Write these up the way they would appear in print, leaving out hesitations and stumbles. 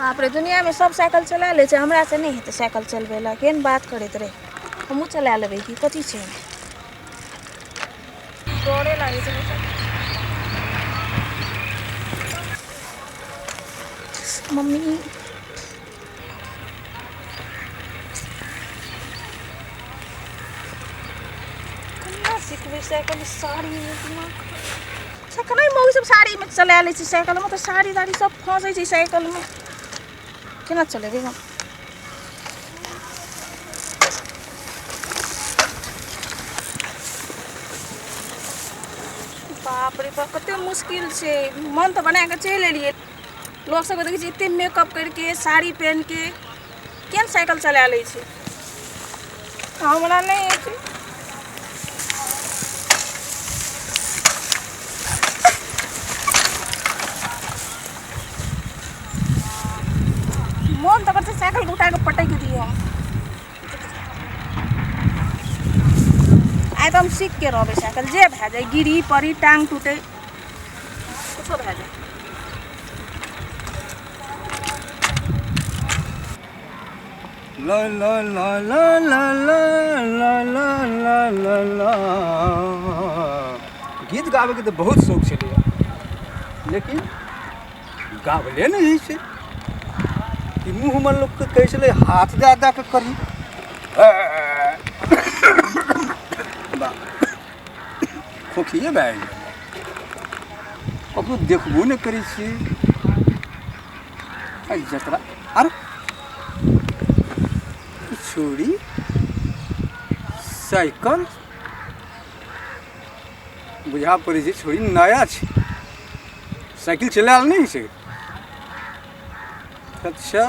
बाप रे, दुनिया में सब साइकिल चला ले, हमरा से नहीं हेतै साइकिल चलबे ला। केहन बात करैत रहे, हमहूँ चला लेबै कि कथी छै। डरे लागै छै मम्मी। केना सिखबै साइकिल? साड़ी में साइकिल मौगी सब साड़ी में चला लै छै। साइकिल में तो साड़ी दाड़ी सब फंसै छै साइकिल में, केना चलेबै हम? बाप रे बाप, कते मुश्किल छै। मन तो बना के चलि एलियै। लोग सब देखै छै एते मेकअप करके साड़ी पहन के केन साइकिल चला लै छै। हमरा नहीं है। मन तो करते साइकिल उठा के पटक दिए हम। आइ तो हम सीख के रहबै साइकिल, जे भए जाए, गिरी पड़ी टांग टूटे कुछो भए जाए। ला ला ला ला ला ला ला ला ला ला। गीत गावे के तो बहुत शौक छलै, लेकिन गावले नहीं छै। कि मुँह में लोग कहै छलै हाथ दे दे के करी। खोखिए भए गेल, ककरो देखबो नहीं करै छियै। जतरा आर छोड़ी साइकिल बुझा पड़े छै, छोड़ी नया छै, साइकिल चलायल नहीं छै। अच्छा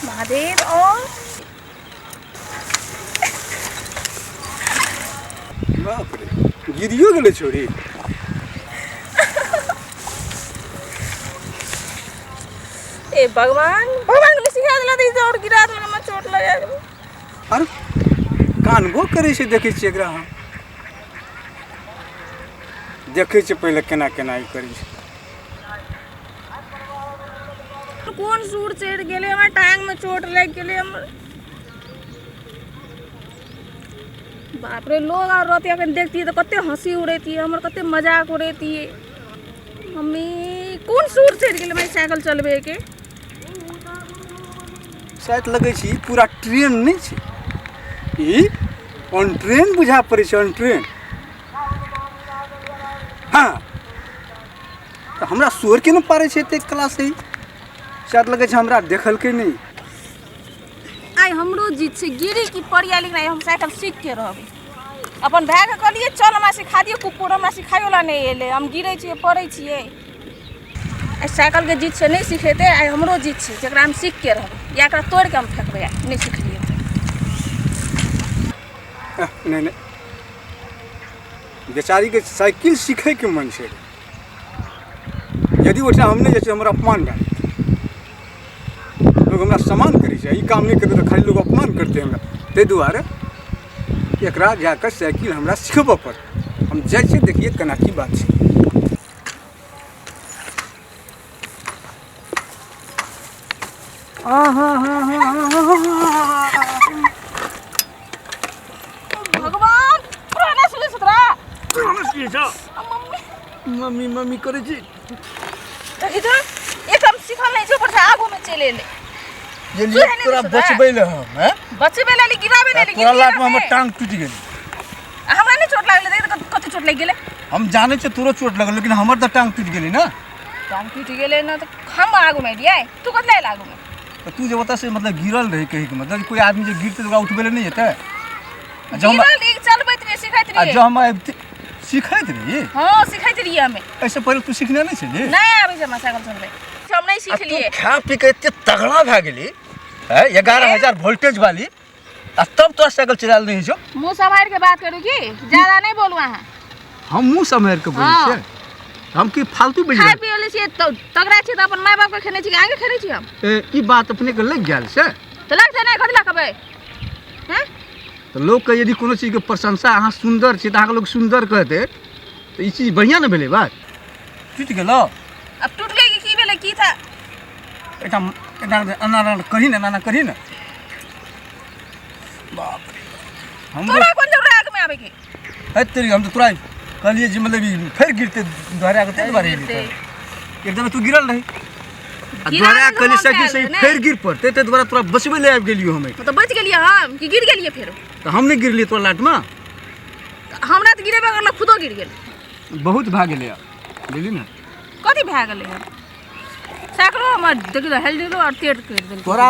महादेव और बाप रे, गिरियो गेलै छोड़ी। ए भगवान, भगवान के सिखा देला दी और गिरा देला, में चोट लगा गेल। अरे कानबो करे छै, देखे छियै एकरा हम देखे छियै पहले केना केना ई करै छै। कौन सूर चढ़ गेले, हमर टांग में चोट लग गेले हमर। बाप रे, लोग और रहते अखन देखती तो कते हंसी उड़ेती, हमर कते मजाक उड़ेती। मम्मी कौन सूर चढ़ गेले मैं साइकिल चलबे के? शायद लगे छै पूरा ट्रेन नहीं छै, ई ऑन ट्रेन बुझा पड़े छै, ऑन ट्रेन। हाँ तो हमरा सोर के न पारे छै एते क्लास है। शायद लगे छै हमरा देखलकै नहीं। आई हमरो जीत छै, गिरी की पड़िया, लेकिन आई हम साइकिल सीख के रहबै। अपन भाई के कहलिए चल हमरा सिखा दियो, कुकुर हमरा सिखायो ला नहीं एले। हम गिरै छियै, पड़ै छियै। आई साइकिल के जीत छै, नहीं सिखेते। आई हमरो जीत छै, जकरा हम सीख के रहबै, या एकरा तोड़ के हम फेंकबै। नहीं सिखलिए नहीं नहीं, बेचारी के साइकिल सीखे के मन छै। यदि ओठा हम नहीं जाइ छै, हमरा अपमान भए लोग हमरा सम्मान करे छै। ई काम नहीं करे तो खाली लोग अपमान करते हमरा। ताहि दुआरे एकरा जाकर साइकिल हमरा सिखबऽ पड़त। हम जाइ छियै, देखिए केना की बात छै। भगवान पुराना सुने सुतरा मम्मी मम्मी करे छी। इधर एक हम सिखल नहीं छै, ऊपर से आगू में चले ले। ये लिए तोरा बचबै ले हम, हैं? बचबै ले गिराबे ले, तोरा लात में हमर टांग टूट गेल। हमरा नहीं चोट लागले, देख कते चोट लग गेले। हम जाने छै तोरो चोट लगल, लेकिन हमर तो टांग टूट गेली ना। टांग टूट गेले ना, तो हम आगू में दिया, तू कतले लागू में। तो तू जे ओतऽ से मतलब गिरल रही, कही के मतलब कोई आदमी जे गिरते ओकरा उठबे ले नहीं हेतै। जब हम चलबैत रही, सिखैत रही। जब हम सिखैत रही। हां सिखैत रही हमें। ऐसे पहले तू सीखने नहीं छली? नहीं आबै छै हमरा साइकिल चलबै, हम नहीं सीख लिए। तू खा पी के इतने तगड़ा भए गेली है, 11,000 वोल्टेज वाली, आ तब तो साइकिल चलाल नहीं छो। मुंह संभाल के बात करू की, ज्यादा नहीं बोलू अहाँ। हम मुंह संभाल के बोलै छियै। हम की फालतू बेच खाए पिए ले छियै तो तगड़ा छियै तो अपन माय बाप के खेने छियै आगे खेने छियै हम ई बात अपने के लग गेल से तो लगते नहीं कथी ला कहबै हैं तो लोग के यदि कोनो चीज के प्रशंसा अहाँ सुंदर छी त अहाँ लोग सुंदर कहते तो ई चीज बढ़िया न भेलै बात टूट गेलो अब टूट गई की भेलै की था एटा अनार करी ना करी ना बाप रे हम तोरा कौन जरूरत आगे में आवे के है तेरी हम तो तुरंत कहलिए जी मतलब फिर गिरते दोहरा के तेरे बारे एकदम तू गिरल रही दोहरा कहलिए सकी से फिर गिर पड़ते ते दोबारा तोरा बचबे ले आबि गेलियो हमें तो बच गेलिए हम कि गिर गेलिए फिर तो हम नहीं गिरलिए तोरा लाट में हमरा तो गिरेबे करल खुदो गिर गेल बहुत भाग गेले बुझली ना कथी भए गेलै साकरो हमर देखियो हेल दिलो और टेट कर देल तोरा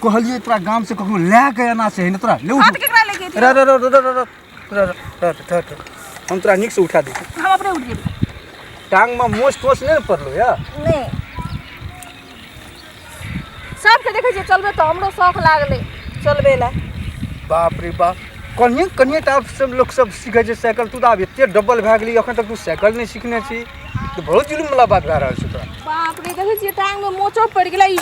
कहलिए तोरा गांव से कखनो ले के आना से न तोरा ले हाथ केकरा लेके थी हम तोरा निक से उठा दे हम अपने उठ गेली टांग में मोच तोच नहीं पड़लो या नहीं सबके देखे छियै चलबे तो हमरो शौक लागले चलबे ला बाप रे बाप कनिए टाइप सब लोग सब सीखे छै साइकिल तू आब एते डबल भए गेली अखन तक तू साइकिल नहीं सीखने छी तो बहुत जुलुम वाला बात भए रहल छै तोरा बाप रे देखे छियै टांग में मोचो पड़ गेलै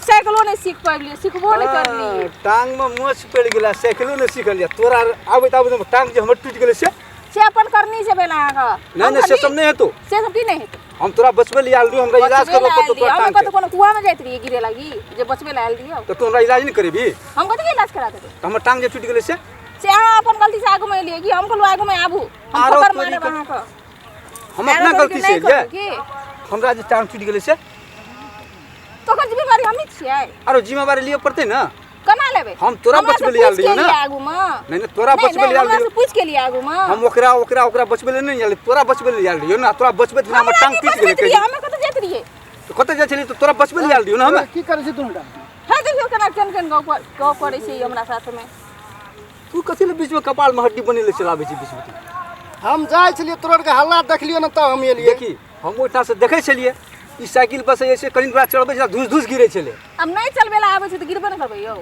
साइकिलो नहीं सीख पाइलिए सीखबो नहीं करली टांग में मोच पड़ गेला साइकिलो नहीं सीखलिए तोरा आबे टांग जे हमर टूट गेले से अपन करनी से बेला आगा नहीं से सब नहीं हेतो से सब की नहीं हेतो हम तोरा बचबे ले आल रही हमरा इलाज करबो तो तोरा हम कतो कोनो कुआं में जाइत रही गिरे लागी जे बचबे ले आल दियो तो तू हमरा इलाज नहीं करेबी हम कथि इलाज करा देबे तो हमर टांग जे टूट गेले से अहाँ अपन गलती से आगू में लिए कि हम कहलू आगू में आबू हम आरो ठोकर तोरी मारे वहां का हम अपना गलती से जे हमरा जे टांग टूट गेले से तो कौन जिम्मेवारी हम नहीं छियै आरो जिम्मेवारी लिए पड़ते ना कना लेबे हम तोरा बचबे ले आल रही ना आगू में नहीं तोरा बचबे ले आल रही पूछ के लिए आगू में हम ओकरा बचबे ले नहीं आल तोरा बचबे ले आल रही ना तोरा बचबे बिना हमर टांग टूट गेले हमें कत जात रहिए तो कत जाय छली तो तोरा बचबे ले आल रही ना हम की करे छी तूटा है देखियो केना केन गौ पड़े छै हमरा साथ में तू कथि ले बीच में कपाल में हड्डी बनेले चलाबे छी बीच में हम जाय छलिए तोरा के हल्ला देखलियो न त हम एलिए देखी हम ओठा से देखे छलिए ई साइकिल पर से ऐसे कनी दूर चढ़बे जा धुस गिरे छले अब नहीं चलबे ला आबे छै त गिरबे न करबै यौ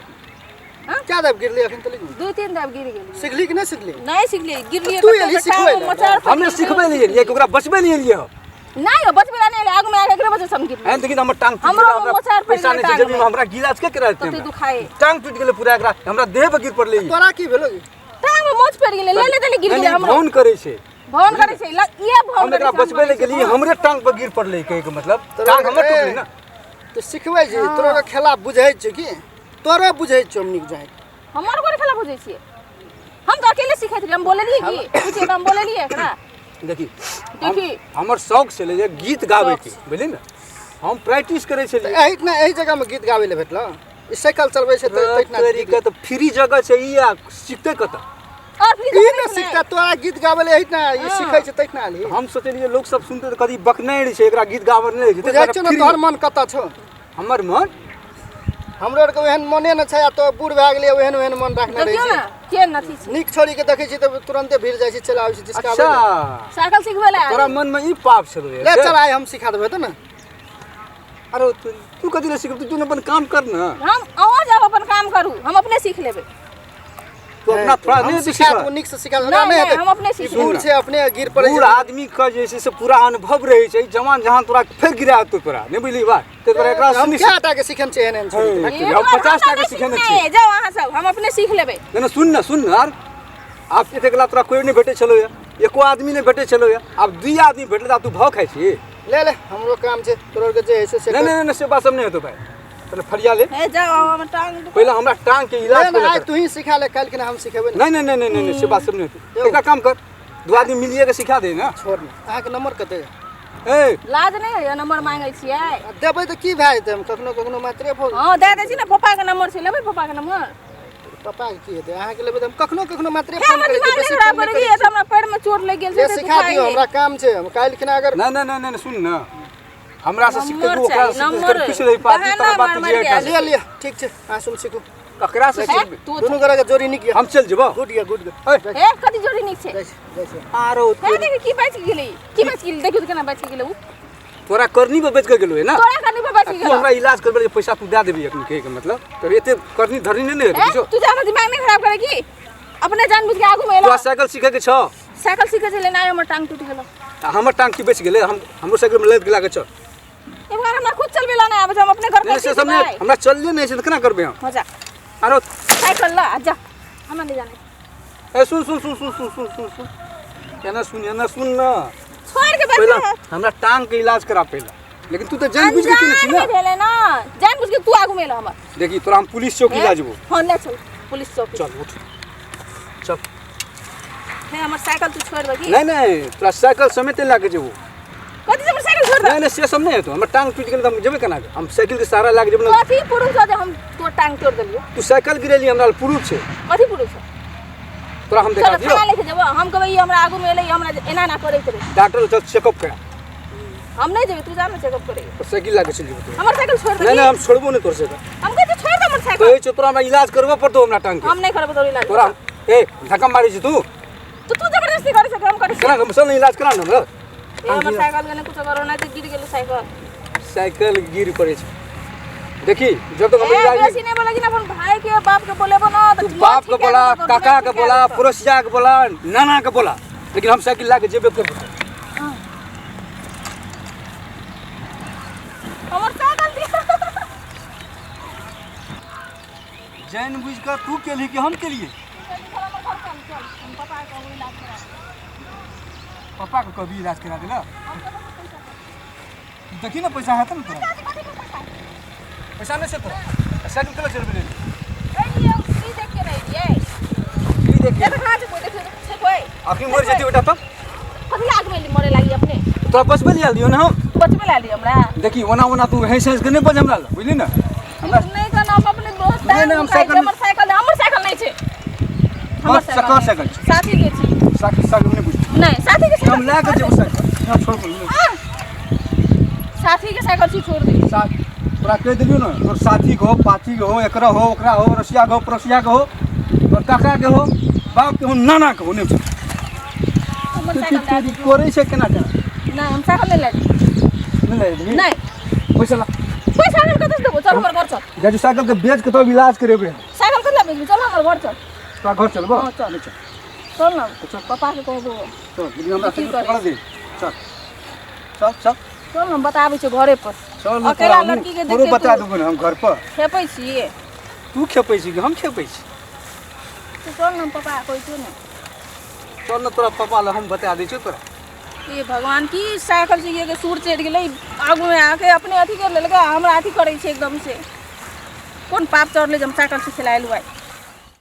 क्या दब गिरली अखन तली दू तीन दब गिर गेली सिखली कि नहीं सिखली नहीं सिखली गिरलिए तू एली सिखबै ला। हमने सिखबे लिए ये ओकरा बचबे लिए लिए नहीं हो बचबे ला नहीं आगू में आके एकरे वजह से हम गिरली एन देखि हमर टांग टूट हमरो गेल मोचार पड़ पैसा गेल नहीं टांग जब में। हमरा गिलाज के करा कते दुखाए टांग टूट गेले पूरा एकरा हमरा देह पे गिर पड़ले तोरा की भेलो टांग में मोच पड़ गेलै ले ले देले गिर गेलै हमरो फोन करे छै भवन करे छै ये भवन हम एकरा बचबे ले गेली हमरे टांग पर गिर पड़ले कहे के मतलब टांग हमर टूटले ना तो सिखबै छी तोरा के खेला बुझै छै की तोरा बुझै छै हमनी जाय हमर कोन खेला बुझै छियै हम तो अकेले सिखैत रही हम बोललिए की पूछे हम बोललिए एकरा देखी देखी हमर शौक छले जे गीत गावे के बुझली ना हम प्रैक्टिस करे छलिए एही जगह में गीत गावे ले भेटलो ई साइकिल चलबै छै त तैतना तरीका तो फ्री जगह छै ई सीखते कत और फिर ई न सिखता तोरा गीत गावे ले एहिना ई सिखै छै तैतना आली हम सोचलिए लोग सब सुनते तो कदी बकनैर छै एकरा गीत गावर नहीं छै बुझै छै न तोहर मन कत छौ हमर मन हमरो के ओहन मने न छै आ तो बूढ़ भए गेलिए ओहन मन राखने रहै देखियो छै ना के नथी छै नीक छोड़ी के देखै छी त तुरंते भीड़ जाइ छै चला आबै छै जिसका अच्छा साइकिल सिखबे ला तोरा मन में ई पाप छलो ले चल आइ हम सिखा देबै त न अरे तू कदी ले सीख तू अपन काम कर ना हम आवाज अब अपन काम करू हम अपने सीख लेबे तू अपना थोड़ा नहीं सिखा सीखा तू नीक से सिखा नहीं, नहीं नहीं, हम अपने सीख बूढ़ छै अपने गिर पड़ै बूढ़ आदमी का जैसे से पूरा अनुभव रहे छै जवान जहां तोरा फिर गिरा तो तोरा नहीं बुझली बात ते तोरा एकरा हम सुनी क्या टा के सिखन छै एहन छोड़ी हम 50 टाका सिखेने छी जाओ अहाँ सब हम अपने सीख लेबे ना सुन ना यार आप एते गला तोरा कोई नहीं भेटे छलो या एको आदमी नहीं भेटे छलो या अब दुई आदमी भेटले त तू भाव खाइ छी ले ले हमरो काम छै तोरा के जे है से नहीं से बात सब नहीं होतो भाई पहले फरिया ले हे जाओ हम टांग पहले हमरा टांग के इलाज नहीं कर तू ही सिखा ले कल के हम सिखेबे नहीं से बात सब नहीं होतो एक काम कर दो आदमी मिलिए के सिखा दे ना छोड़ ना अहाँ के नंबर कते ए लाज नहीं है नंबर मांगे छियै देबै त की भए जेतै हम कखनो मात्रे फोन हां दे दे छी ना पापा के नंबर छै लेबै पापा के नंबर पापा के की हेतै अहाँ के लेबै त हम कखनो मात्रे हे फोन हम करै दिमाग छी नहीं खराब कर दिए तो हमरा पैर में चोट लग गेल ये छै सिखा दियो हमरा काम छै हम काल खना अगर नहीं सुन ना हमरा से सीख के ओकरा नंबर पिछले पास तरह बात जे ले लिया ठीक छै अहाँ सुन सीखू ककरा से सीख तू दुनू गोरा के जोड़ी निक हम चल जेबो गुड गुड हे कथि जोड़ी निक छै आरो हे देख की बच गेलै देखियो त केना बच गेलै उ तोरा करनी पे बेच के गेलो है ना तोरा करनी पे बच तू गेलै हमरा इलाज करबे पैसा तू दे देबी अखन के मतलब तो एते करनी धरनी नहीं है हे तू जा दिमाग नहीं खराब करे की अपने जानबूझ के आगू में तू एलो साइकिल सीखे के छ साइकिल सीखे छै लेना हमर टांग टूट गेलो हमर टांग की बेच गेले हमरो साइकिल में लद के लागे चल एक बार हमरा खुद चलबे ला नहीं आबे हम अपने घर नहीं से सामने हमरा चलले नहीं से केना करबे हम हो जा आरो साइकिल ला आजा हमरा ले जाने ए सुन एना सुन ना छोड़ के पहला बैठ हमरा टांग के इलाज करा पहला लेकिन तू तो जान बुझ के केने छी ना भेले ना जान बुझ के तू आगू में ला हमर देखी तोरा हम पुलिस चौकी ला जेबो हां ले चल पुलिस चौकी चल उठ चल है हमर साइकिल तू छोड़ दगी नहीं तोरा साइकिल समेत लागे जेबो कथि से हमर साइकिल छोड़ दे नहीं से सब नहीं है तो हमर टांग टूट गेल त हम जेबे केना हम साइकिल के सहारा लागे जेबो कथि पुरुष जे हम तो टांग तोड़ देलियो तू साइकिल गिरेली हमरा प्रूफ छे कथि पुरुष तोरा हम देखा चल दियो थाना लेके जेबो हम कहबै हमरा आगू में एलै हमरा एना ना करैत रे डॉक्टर चल चेकअप करा हम नहीं जेबे तू जा ना चेकअप करे तो साइकिल लागे चल जेबो हमर साइकिल छोड़ दे नहीं हम छोड़बो नहीं तोर साइकिल हम कहते छोड़ दे हमर साइकिल कहै छ तोरा हमरा इलाज करबो पड़तो हमरा टांग के हम नहीं करबो तोर इलाज तोरा ए धक्का मारै छी तू तो तू जबरदस्ती करे सके हम करे केना हम सब इलाज करा न हमरा ए हमर साइकिल गने कुछ करो ना तो गिर गेलो साइकिल गिर पड़े छै देखी जब तक हम ए इलाज बेसी नहीं बोलगी ना अपन भाई के बाप के बोलेबो ना तू बाप के बोला काका के बोला पड़ोसिया के बोला नाना के बोला लेकिन हम साइकिल लाके जेबे करबो हमर साइकिल जान बुझ कर तू केली कि हम केलिए पापा को कभी इलाज करा देला देखी ना पैसा है ना तोरा पैसा नहीं से तोरा साइकिल कल चल ले ए ये उसी देख के नहीं ये ई देख ये कहां से कोई देख से कोई अपनी मर जेती बेटा तो कथि आग में मरे लागी अपने तोरा बचबे लिया लियो ना हम तू बच में ला ली हमरा देखी ओना तू है सेंस के नहीं बज हमरा बुझली ना हमरा नहीं का नाम अपने दोस्त नहीं, हम साइकिल हमर साइकिल नहीं छे कहाँ साइकिल छै? साथी के छी साइकिल नहीं बुझ नहीं साथी के हम ला के जेबो साइकिल यहाँ छोड़ बोल साथी के साइकिल छी छोड़ दे साथ तोरा कह दिलियो ना तोर साथी के हो पाथी के हो एकरा हो ओकरा हो रसिया के हो पड़ोसिया के हो तोर काका के हो बाप के हो नाना के हो नहीं हमर साइकिल ला दी कोरे से केना जा नहीं हम साइकिल ले ली नहीं ले नहीं पैसा ला पैसा हम कतस देबो चल हमर घर चल जा साइकिल के बेच के तो इलाज करेबे साइकिल कतला बेच चल हमर घर चल तोरा घर चलबो हां चल चल ना पापा के कहबो चल लेकिन हमरा की साइकिल करे? पकड़ दे चल चल चल चल हम बताबै छी घरे पर चल अकेला लड़की के देख तोरो के बता तू- देबो ना हम घर पर खेपै छी तू खेपै छी कि हम खेपै छी तू चल ना पापा कोई तू ना चल ना तोरा पापा ला हम बता दै छियो तोरा ये भगवान की साइकिल से ये के सूर चढ़ गेलै आगू में आके अपने अथी कर लेलकै हमरा अथी करै छै एकदम से कोन पाप चढ़ले जे हम साइकिल से चलाएलु आई